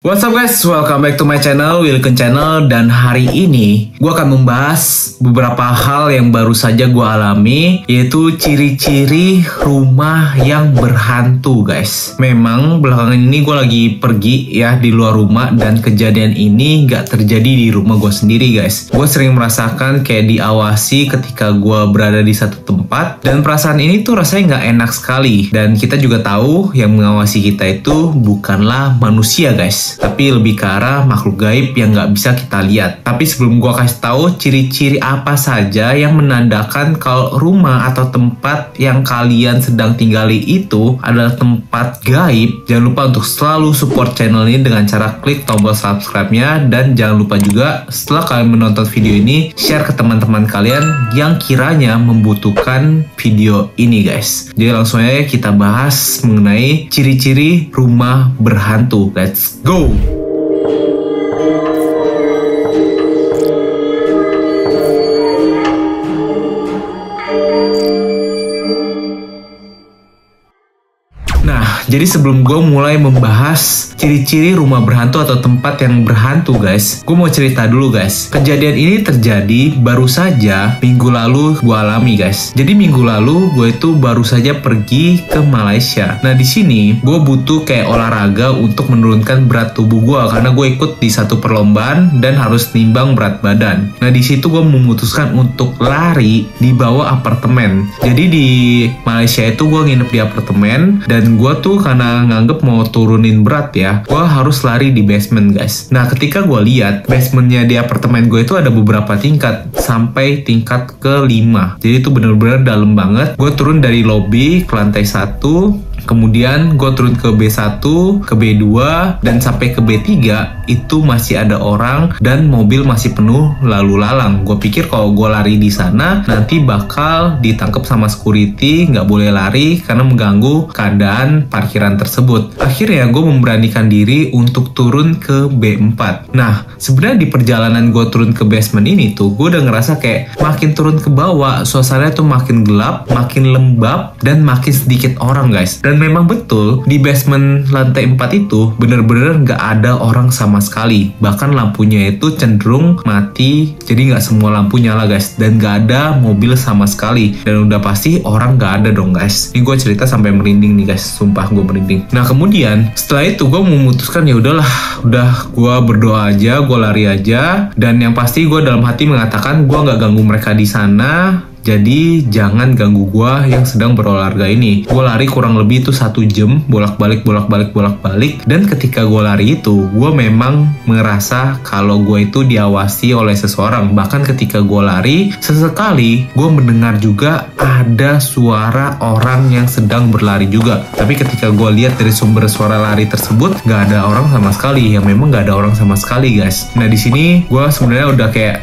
What's up guys, welcome back to my channel, Wilken Channel. Dan hari ini gue akan membahas beberapa hal yang baru saja gue alami, yaitu ciri-ciri rumah yang berhantu guys. Memang belakangan ini gue lagi pergi ya di luar rumah, dan kejadian ini gak terjadi di rumah gue sendiri guys. Gue sering merasakan kayak diawasi ketika gue berada di satu tempat, dan perasaan ini tuh rasanya gak enak sekali. Dan kita juga tahu yang mengawasi kita itu bukanlah manusia guys, tapi lebih ke arah makhluk gaib yang nggak bisa kita lihat. Tapi sebelum gua kasih tahu ciri-ciri apa saja yang menandakan kalau rumah atau tempat yang kalian sedang tinggali itu adalah tempat gaib, jangan lupa untuk selalu support channel ini dengan cara klik tombol subscribe-nya. Dan jangan lupa juga setelah kalian menonton video ini, share ke teman-teman kalian yang kiranya membutuhkan video ini guys. Jadi langsung aja kita bahas mengenai ciri-ciri rumah berhantu. Let's go! Jadi sebelum gue mulai membahas ciri-ciri rumah berhantu atau tempat yang berhantu guys, gue mau cerita dulu guys. Kejadian ini terjadi baru saja minggu lalu gue alami guys. Jadi minggu lalu gue itu baru saja pergi ke Malaysia. Nah di sini gue butuh kayak olahraga untuk menurunkan berat tubuh gue, karena gue ikut di satu perlombaan dan harus nimbang berat badan. Nah di situ gue memutuskan untuk lari di bawah apartemen. Jadi di Malaysia itu gue nginep di apartemen, dan gue tuh karena nganggep mau turunin berat ya, gue harus lari di basement guys. Nah ketika gue lihat basementnya di apartemen gue itu ada beberapa tingkat, sampai tingkat ke-5. Jadi itu bener-bener dalam banget. Gue turun dari lobby ke lantai 1, kemudian gue turun ke B1, ke B2, dan sampai ke B3 itu masih ada orang dan mobil masih penuh lalu lalang. Gue pikir kalau gue lari di sana nanti bakal ditangkap sama security, nggak boleh lari karena mengganggu keadaan parkiran tersebut. Akhirnya gue memberanikan diri untuk turun ke B4. Nah sebenarnya di perjalanan gue turun ke basement ini tuh gue udah ngerasa kayak makin turun ke bawah suasananya tuh makin gelap, makin lembab, dan makin sedikit orang guys. Dan memang betul di basement lantai 4 itu bener-bener nggak ada orang sama sekali. Bahkan lampunya itu cenderung mati, jadi nggak semua lampu nyala guys. Dan nggak ada mobil sama sekali, dan udah pasti orang nggak ada dong guys. Ini gue cerita sampai merinding nih guys, sumpah gue merinding. Nah kemudian setelah itu gue memutuskan ya udahlah, udah gue berdoa aja, gue lari aja. Dan yang pasti gue dalam hati mengatakan gue nggak ganggu mereka di sana, jadi jangan ganggu gua yang sedang berolahraga ini. Gue lari kurang lebih itu 1 jam, bolak-balik. Dan ketika gue lari itu, gue memang merasa kalau gue itu diawasi oleh seseorang. Bahkan ketika gue lari, sesekali gue mendengar juga ada suara orang yang sedang berlari juga. Tapi ketika gue lihat dari sumber suara lari tersebut, gak ada orang sama sekali. Yang memang gak ada orang sama sekali guys. Nah di sini gue sebenarnya udah kayak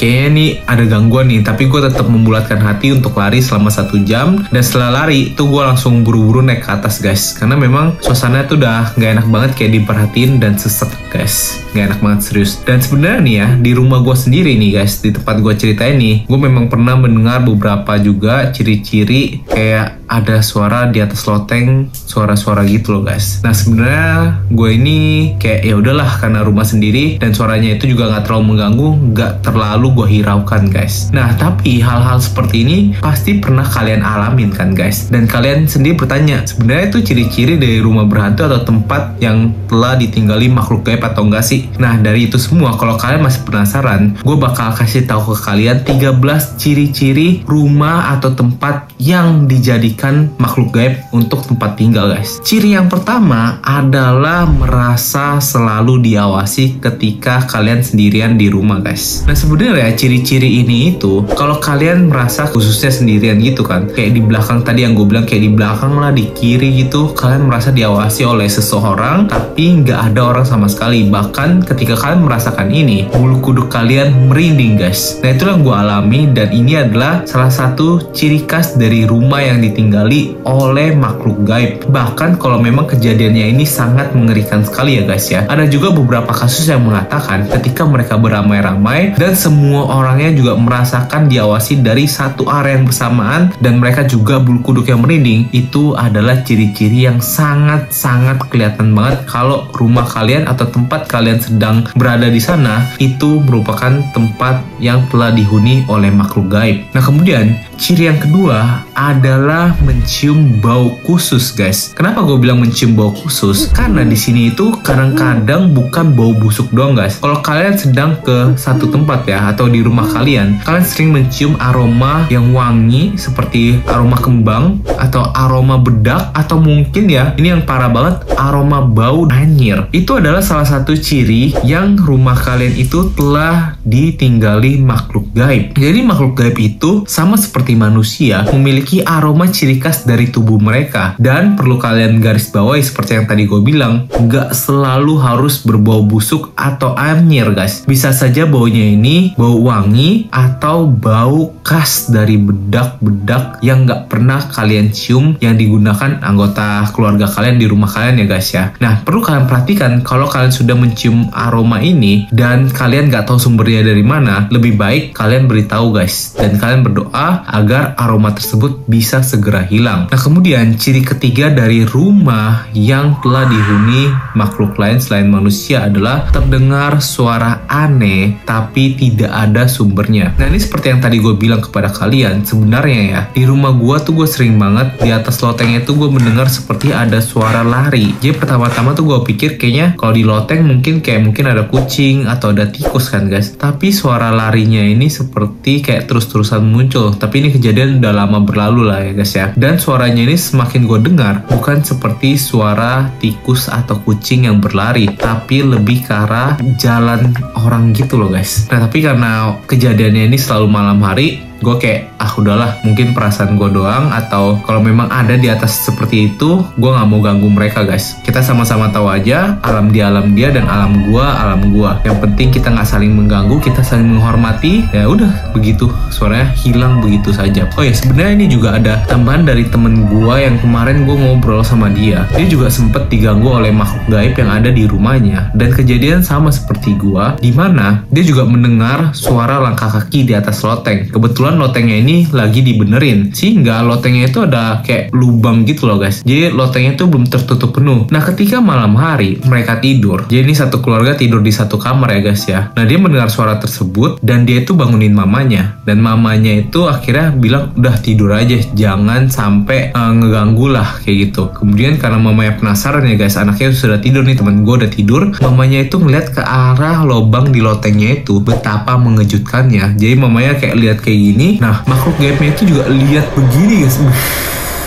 kayaknya nih ada gangguan nih, tapi gue tetap membulatkan hati untuk lari selama 1 jam. Dan setelah lari itu gue langsung buru-buru naik ke atas guys, karena memang suasananya tuh udah gak enak banget, kayak diperhatiin dan sesek guys, gak enak banget serius. Dan sebenarnya nih ya, di rumah gue sendiri nih guys, di tempat gue ceritain nih, gue memang pernah mendengar beberapa juga ciri-ciri kayak ada suara di atas loteng, suara-suara gitu loh guys. Nah sebenarnya gue ini kayak ya udahlah, karena rumah sendiri dan suaranya itu juga nggak terlalu mengganggu, nggak terlalu gue hiraukan guys. Nah tapi hal-hal seperti ini pasti pernah kalian alamin kan guys. Dan kalian sendiri bertanya, sebenarnya itu ciri-ciri dari rumah berhantu atau tempat yang telah ditinggali makhluk gaib atau enggak sih? Nah dari itu semua, kalau kalian masih penasaran, gue bakal kasih tahu ke kalian 13 ciri-ciri rumah atau tempat yang dijadikan makhluk gaib untuk tempat tinggal guys. Ciri yang pertama adalah merasa selalu diawasi ketika kalian sendirian di rumah guys. Nah sebenarnya ciri-ciri ini itu kalau kalian merasa khususnya sendirian gitu kan, kayak di belakang tadi yang gue bilang, kayak di belakang lah, di kiri gitu, kalian merasa diawasi oleh seseorang tapi nggak ada orang sama sekali. Bahkan ketika kalian merasakan ini, bulu kuduk kalian merinding guys. Nah itulah yang gue alami, dan ini adalah salah satu ciri khas dari rumah yang ditinggali ditinggali oleh makhluk gaib. Bahkan kalau memang kejadiannya ini sangat mengerikan sekali ya guys ya. Ada juga beberapa kasus yang mengatakan ketika mereka beramai-ramai dan semua orangnya juga merasakan diawasi dari satu area yang bersamaan dan mereka juga bulu kuduk yang merinding, itu adalah ciri-ciri yang sangat-sangat kelihatan banget kalau rumah kalian atau tempat kalian sedang berada di sana itu merupakan tempat yang telah dihuni oleh makhluk gaib. Nah kemudian ciri yang kedua adalah mencium bau khusus guys. Kenapa gue bilang mencium bau khusus? Karena di sini itu kadang-kadang bukan bau busuk doang guys. Kalau kalian sedang ke satu tempat ya atau di rumah kalian sering mencium aroma yang wangi seperti aroma kembang atau aroma bedak atau mungkin ya ini yang parah banget aroma bau anyir. Itu adalah salah satu ciri yang rumah kalian itu telah ditinggali makhluk gaib. Jadi makhluk gaib itu sama seperti manusia memiliki aroma ciri khas dari tubuh mereka dan perlu kalian garis bawahi seperti yang tadi gue bilang, nggak selalu harus berbau busuk atau anyir guys. Bisa saja baunya ini bau wangi atau bau khas dari bedak-bedak yang nggak pernah kalian cium yang digunakan anggota keluarga kalian di rumah kalian ya guys ya. Nah perlu kalian perhatikan kalau kalian sudah mencium aroma ini dan kalian nggak tahu sumbernya dari mana, lebih baik kalian beritahu guys dan kalian berdoa agar aroma tersebut bisa segera hilang. Nah kemudian ciri ketiga dari rumah yang telah dihuni makhluk lain selain manusia adalah terdengar suara aneh tapi tidak ada sumbernya. Nah ini seperti yang tadi gue bilang kepada kalian, sebenarnya ya di rumah gue tuh gue sering banget di atas lotengnya tuh gue mendengar seperti ada suara lari. Jadi pertama-tama tuh gue pikir kayaknya kalau di loteng mungkin ada kucing atau ada tikus kan guys, tapi suara larinya ini seperti kayak terus-terusan muncul. Tapi ini kejadian udah lama berlalu lah ya guys ya. Dan suaranya ini semakin gue dengar bukan seperti suara tikus atau kucing yang berlari, tapi lebih ke arah jalan orang gitu loh guys. Nah tapi karena kejadiannya ini selalu malam hari, gue kayak udahlah mungkin perasaan gue doang, atau kalau memang ada di atas seperti itu gue nggak mau ganggu mereka guys. Kita sama-sama tahu aja alam dia alam dia dan alam gue alam gue. Yang penting kita nggak saling mengganggu, kita saling menghormati. Ya udah begitu, suaranya hilang begitu saja. Oh ya sebenarnya ini juga ada tambahan dari temen gue yang kemarin gue ngobrol sama dia. Dia juga sempet diganggu oleh makhluk gaib yang ada di rumahnya dan kejadian sama seperti gue, dimana dia juga mendengar suara langkah kaki di atas loteng. Kebetulan lotengnya ini lagi dibenerin sehingga lotengnya itu ada kayak lubang gitu loh guys. Jadi lotengnya itu belum tertutup penuh. Nah ketika malam hari mereka tidur, jadi ini satu keluarga tidur di satu kamar ya guys ya. Nah dia mendengar suara tersebut dan dia itu bangunin mamanya, dan mamanya itu akhirnya bilang udah tidur aja, jangan sampai ngeganggu lah kayak gitu. Kemudian karena mamanya penasaran ya guys, anaknya sudah tidur nih, temen gue udah tidur, mamanya itu ngeliat ke arah lubang di lotengnya itu, betapa mengejutkannya. Jadi mamanya kayak lihat kayak gini. Nah makhluk gaibnya itu juga lihat begini guys.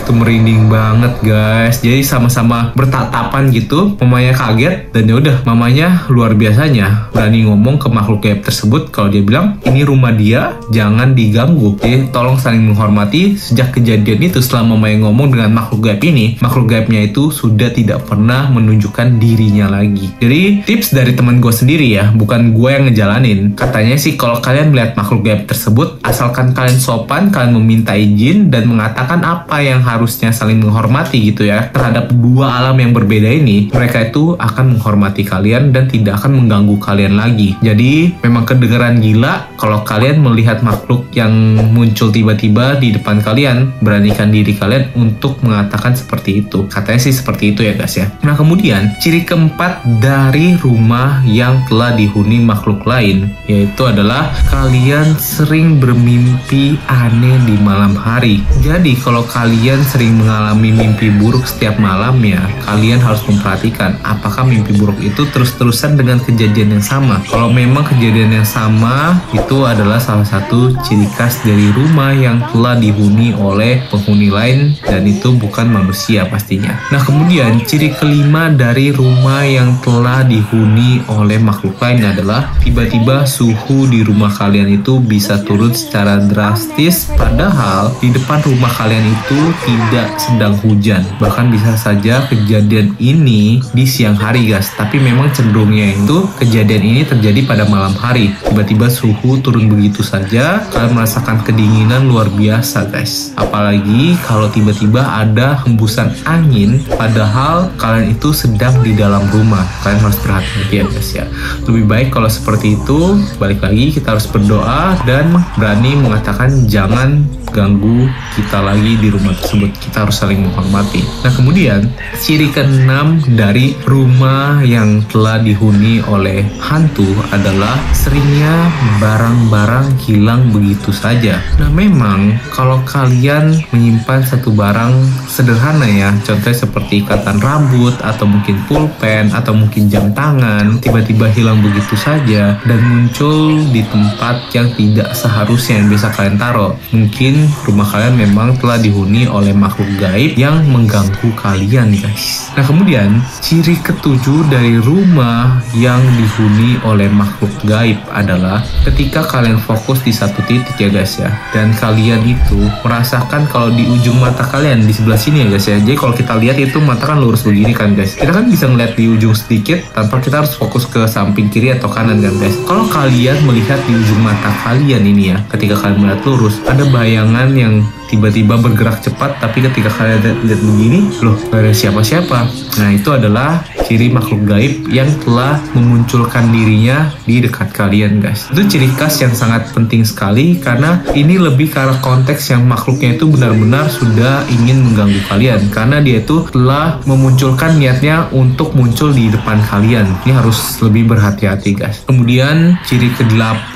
Itu merinding banget guys. Jadi sama-sama bertatapan gitu. Mamanya kaget dan ya udah mamanya luar biasanya berani ngomong ke makhluk gaib tersebut kalau dia bilang ini rumah dia, jangan diganggu. Jadi tolong saling menghormati. Sejak kejadian itu setelah mamanya ngomong dengan makhluk gaib ini, makhluk gaibnya itu sudah tidak pernah menunjukkan dirinya lagi. Jadi tips dari teman gue sendiri ya, bukan gue yang ngejalanin. Katanya sih kalau kalian melihat makhluk gaib tersebut, asalkan kalian sopan, kalian meminta izin dan mengatakan apa yang harusnya saling menghormati gitu ya terhadap dua alam yang berbeda ini, mereka itu akan menghormati kalian dan tidak akan mengganggu kalian lagi. Jadi memang kedengeran gila kalau kalian melihat makhluk yang muncul tiba-tiba di depan kalian, beranikan diri kalian untuk mengatakan seperti itu. Katanya sih seperti itu ya guys ya. Nah kemudian ciri keempat dari rumah yang telah dihuni makhluk lain, yaitu adalah kalian sering bermimpi aneh di malam hari. Jadi kalau kalian sering mengalami mimpi buruk setiap malamnya, kalian harus memperhatikan apakah mimpi buruk itu terus-terusan dengan kejadian yang sama. Kalau memang kejadian yang sama, itu adalah salah satu ciri khas dari rumah yang telah dihuni oleh penghuni lain dan itu bukan manusia pastinya. Nah kemudian ciri kelima dari rumah yang telah dihuni oleh makhluk lain adalah tiba-tiba suhu di rumah kalian itu bisa turun secara drastis, padahal di depan rumah kalian itu tidak sedang hujan. Bahkan bisa saja kejadian ini di siang hari guys, tapi memang cenderungnya itu kejadian ini terjadi pada malam hari. Tiba-tiba suhu turun begitu saja, kalian merasakan kedinginan luar biasa guys. Apalagi kalau tiba-tiba ada hembusan angin padahal kalian itu sedang di dalam rumah. Kalian harus berhati-hati ya guys ya. Lebih baik kalau seperti itu, balik lagi kita harus berdoa dan berani mengatakan jangan ganggu kita lagi di rumah tersebut. Kita harus saling menghormati. Nah kemudian ciri keenam dari rumah yang telah dihuni oleh hantu adalah seringnya barang-barang hilang begitu saja. Nah memang kalau kalian menyimpan satu barang sederhana ya, contohnya seperti ikatan rambut atau mungkin pulpen atau mungkin jam tangan, tiba-tiba hilang begitu saja dan muncul di tempat yang tidak seharusnya yang bisa kalian taruh. Mungkin rumah kalian memang telah dihuni oleh makhluk gaib yang mengganggu kalian guys. Nah kemudian ciri ketujuh dari rumah yang dihuni oleh makhluk gaib adalah ketika kalian fokus di satu titik ya guys ya, dan kalian itu merasakan kalau di ujung mata kalian di sebelah sini ya guys ya. Jadi kalau kita lihat itu mata kan lurus begini kan guys, kita kan bisa ngeliat di ujung sedikit tanpa kita harus fokus ke samping kiri atau kanan kan guys. Kalau kalian melihat di ujung mata kalian ini ya, ketika kalian melihat lurus ada bayangan yang tiba-tiba bergerak cepat, tapi ketika kalian lihat begini, loh gak ada siapa-siapa. Nah itu adalah ciri makhluk gaib yang telah memunculkan dirinya di dekat kalian guys. Itu ciri khas yang sangat penting sekali karena ini lebih ke arah konteks yang makhluknya itu benar-benar sudah ingin mengganggu kalian, karena dia itu telah memunculkan niatnya untuk muncul di depan kalian. Ini harus lebih berhati-hati guys. Kemudian ciri ke-8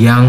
yang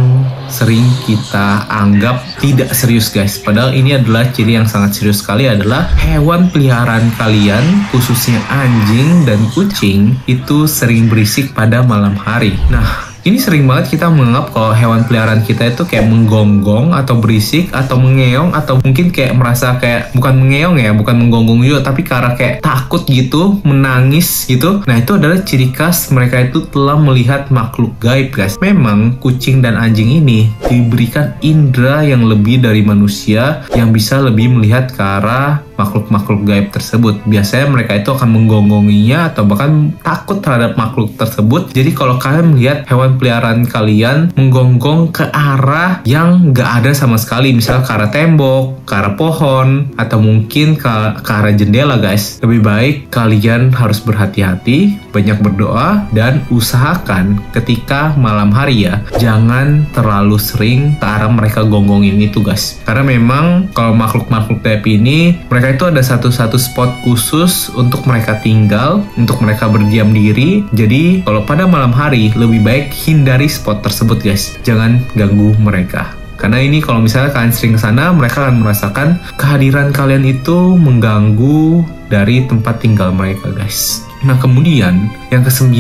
sering kita anggap tidak serius guys, padahal ini adalah ciri yang sangat serius sekali, adalah hewan peliharaan kalian khususnya anjing dan kucing itu sering berisik pada malam hari. Nah ini sering banget kita menganggap kalau hewan peliharaan kita itu kayak menggonggong atau berisik atau mengeong, atau mungkin kayak merasa kayak bukan mengeong ya, bukan menggonggong juga, tapi karena kayak takut gitu, menangis gitu. Nah itu adalah ciri khas mereka itu telah melihat makhluk gaib guys. Memang kucing dan anjing ini diberikan indera yang lebih dari manusia yang bisa lebih melihat ke arah makhluk-makhluk gaib tersebut. Biasanya mereka itu akan menggonggonginya atau bahkan takut terhadap makhluk tersebut. Jadi kalau kalian melihat hewan peliharaan kalian menggonggong ke arah yang gak ada sama sekali, misalnya ke arah tembok, ke arah pohon, atau mungkin ke arah jendela guys, lebih baik kalian harus berhati-hati, banyak berdoa, dan usahakan ketika malam hari ya, jangan terlalu sering ke arah mereka gonggongin itu guys. Karena memang kalau makhluk-makhluk gaib ini, mereka itu ada satu spot khusus untuk mereka tinggal, untuk mereka berdiam diri. Jadi kalau pada malam hari lebih baik hindari spot tersebut guys, jangan ganggu mereka. Karena ini kalau misalnya kalian sering kesana, mereka akan merasakan kehadiran kalian itu mengganggu dari tempat tinggal mereka guys. Nah kemudian yang ke-9,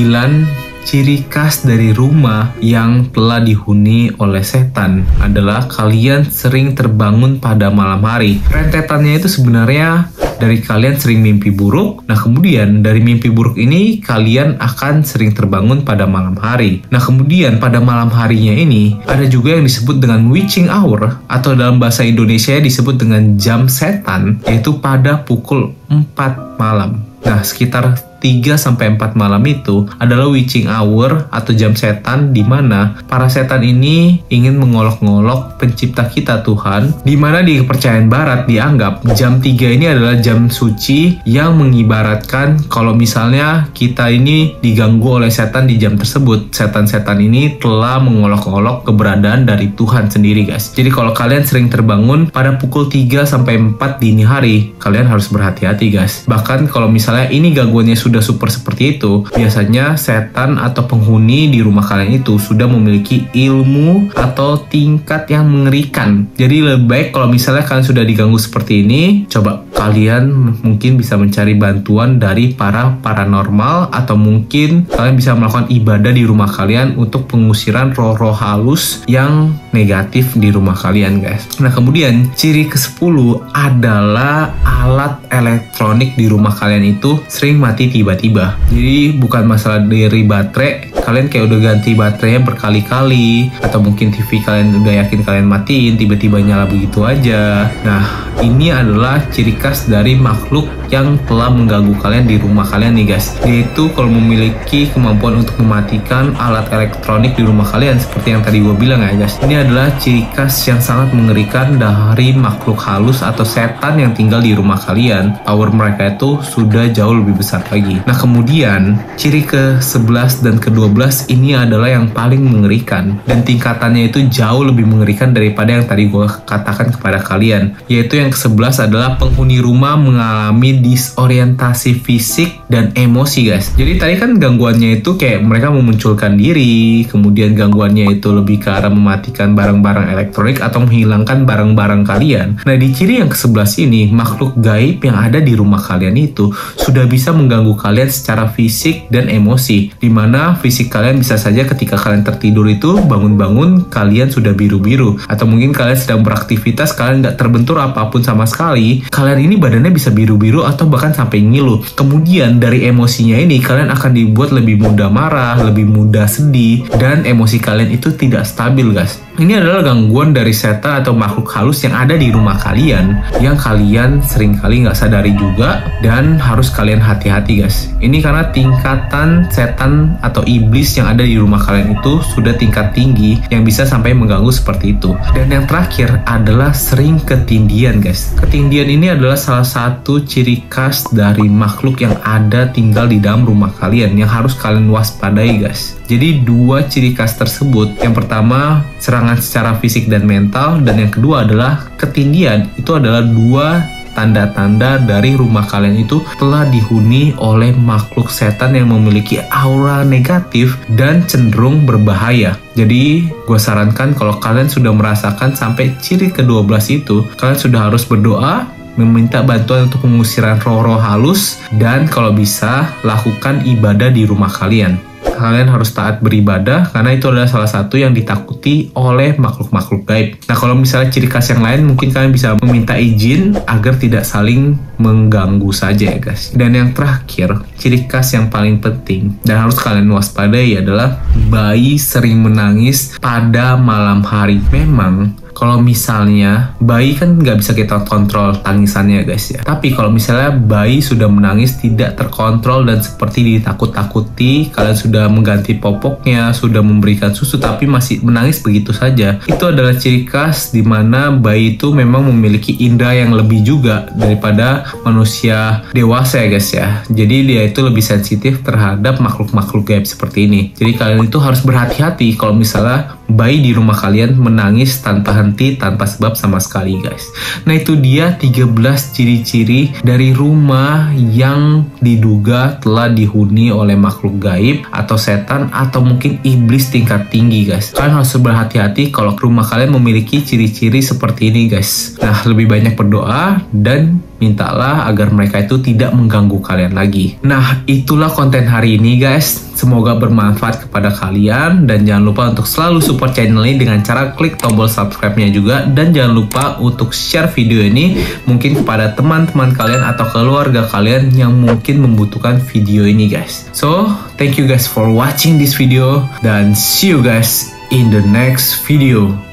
ciri khas dari rumah yang telah dihuni oleh setan adalah kalian sering terbangun pada malam hari. Rentetannya itu sebenarnya dari kalian sering mimpi buruk. Nah kemudian dari mimpi buruk ini kalian akan sering terbangun pada malam hari. Nah kemudian pada malam harinya ini ada juga yang disebut dengan witching hour, atau dalam bahasa Indonesia disebut dengan jam setan, yaitu pada pukul 4 malam. Nah sekitar 3-4 malam itu adalah witching hour atau jam setan, di mana para setan ini ingin mengolok-ngolok pencipta kita Tuhan, di mana di kepercayaan barat dianggap jam 3 ini adalah jam suci yang mengibaratkan kalau misalnya kita ini diganggu oleh setan di jam tersebut, setan-setan ini telah mengolok-ngolok keberadaan dari Tuhan sendiri guys. Jadi kalau kalian sering terbangun pada pukul 3-4 dini hari, kalian harus berhati-hati guys. Bahkan kalau misalnya ini gangguannya sudah super seperti itu, biasanya setan atau penghuni di rumah kalian itu sudah memiliki ilmu atau tingkat yang mengerikan. Jadi lebih baik kalau misalnya kalian sudah diganggu seperti ini, coba kalian mungkin bisa mencari bantuan dari para paranormal, atau mungkin kalian bisa melakukan ibadah di rumah kalian untuk pengusiran roh-roh halus yang negatif di rumah kalian guys. Nah kemudian ciri ke-10 adalah alat elektronik di rumah kalian itu sering mati tiba-tiba. Jadi bukan masalah dari baterai, kalian kayak udah ganti baterainya berkali-kali, atau mungkin TV kalian udah yakin kalian matiin, tiba-tiba nyala begitu aja. Nah Ini adalah ciri khas dari makhluk yang telah mengganggu kalian di rumah kalian nih guys. Yaitu kalau memiliki kemampuan untuk mematikan alat elektronik di rumah kalian seperti yang tadi gue bilang ya guys. Ini adalah ciri khas yang sangat mengerikan dari makhluk halus atau setan yang tinggal di rumah kalian. Power mereka itu sudah jauh lebih besar lagi. Nah kemudian ciri ke-11 dan ke-12 ini adalah yang paling mengerikan. Dan tingkatannya itu jauh lebih mengerikan daripada yang tadi gue katakan kepada kalian. Yaitu yang ke-11 adalah penghuni rumah mengalami disorientasi fisik dan emosi guys. Jadi tadi kan gangguannya itu kayak mereka memunculkan diri, kemudian gangguannya itu lebih ke arah mematikan barang-barang elektronik atau menghilangkan barang-barang kalian. Nah di ciri yang ke-11 ini, makhluk gaib yang ada di rumah kalian itu sudah bisa mengganggu kalian secara fisik dan emosi. Dimana fisik kalian bisa saja ketika kalian tertidur itu bangun-bangun kalian sudah biru-biru, atau mungkin kalian sedang beraktivitas kalian nggak terbentur apapun sama sekali, kalian ini badannya bisa biru-biru atau bahkan sampai ngilu. Kemudian dari emosinya ini kalian akan dibuat lebih mudah marah, lebih mudah sedih, dan emosi kalian itu tidak stabil guys. Ini adalah gangguan dari setan atau makhluk halus yang ada di rumah kalian, yang kalian seringkali nggak sadari juga, dan harus kalian hati-hati guys. Ini karena tingkatan setan atau iblis yang ada di rumah kalian itu sudah tingkat tinggi yang bisa sampai mengganggu seperti itu. Dan yang terakhir adalah sering ketindian guys. Ketindian ini adalah salah satu ciri khas dari makhluk yang ada tinggal di dalam rumah kalian yang harus kalian waspadai guys. Jadi dua ciri khas tersebut, yang pertama serangan secara fisik dan mental, dan yang kedua adalah ketindian. Itu adalah dua tanda-tanda dari rumah kalian itu telah dihuni oleh makhluk setan yang memiliki aura negatif dan cenderung berbahaya. Jadi gue sarankan kalau kalian sudah merasakan sampai ciri ke-12 itu, kalian sudah harus berdoa, meminta bantuan untuk pengusiran roh-roh halus, dan kalau bisa lakukan ibadah di rumah kalian. Kalian harus taat beribadah karena itu adalah salah satu yang ditakuti oleh makhluk-makhluk gaib. Nah kalau misalnya ciri khas yang lain mungkin kalian bisa meminta izin agar tidak saling mengganggu saja ya guys. Dan yang terakhir, ciri khas yang paling penting dan harus kalian waspadai adalah bayi sering menangis pada malam hari. Memang kalau misalnya bayi kan nggak bisa kita kontrol tangisannya guys ya. Tapi kalau misalnya bayi sudah menangis tidak terkontrol dan seperti ditakut-takuti, kalian sudah mengganti popoknya, sudah memberikan susu tapi masih menangis begitu saja, itu adalah ciri khas di mana bayi itu memang memiliki indera yang lebih juga daripada manusia dewasa ya guys ya. Jadi dia itu lebih sensitif terhadap makhluk-makhluk gaib seperti ini. Jadi kalian itu harus berhati-hati kalau misalnya bayi di rumah kalian menangis tanpa henti, tanpa sebab sama sekali guys. Nah itu dia 13 ciri-ciri dari rumah yang diduga telah dihuni oleh makhluk gaib atau setan atau mungkin iblis tingkat tinggi guys. Kalian harus berhati-hati kalau rumah kalian memiliki ciri-ciri seperti ini guys. Nah lebih banyak berdoa dan mintalah agar mereka itu tidak mengganggu kalian lagi. Nah itulah konten hari ini guys. Semoga bermanfaat kepada kalian, dan jangan lupa untuk selalu support channel ini dengan cara klik tombol subscribe-nya juga, dan jangan lupa untuk share video ini mungkin kepada teman-teman kalian atau keluarga kalian yang mungkin membutuhkan video ini guys. So, thank you guys for watching this video, dan see you guys in the next video.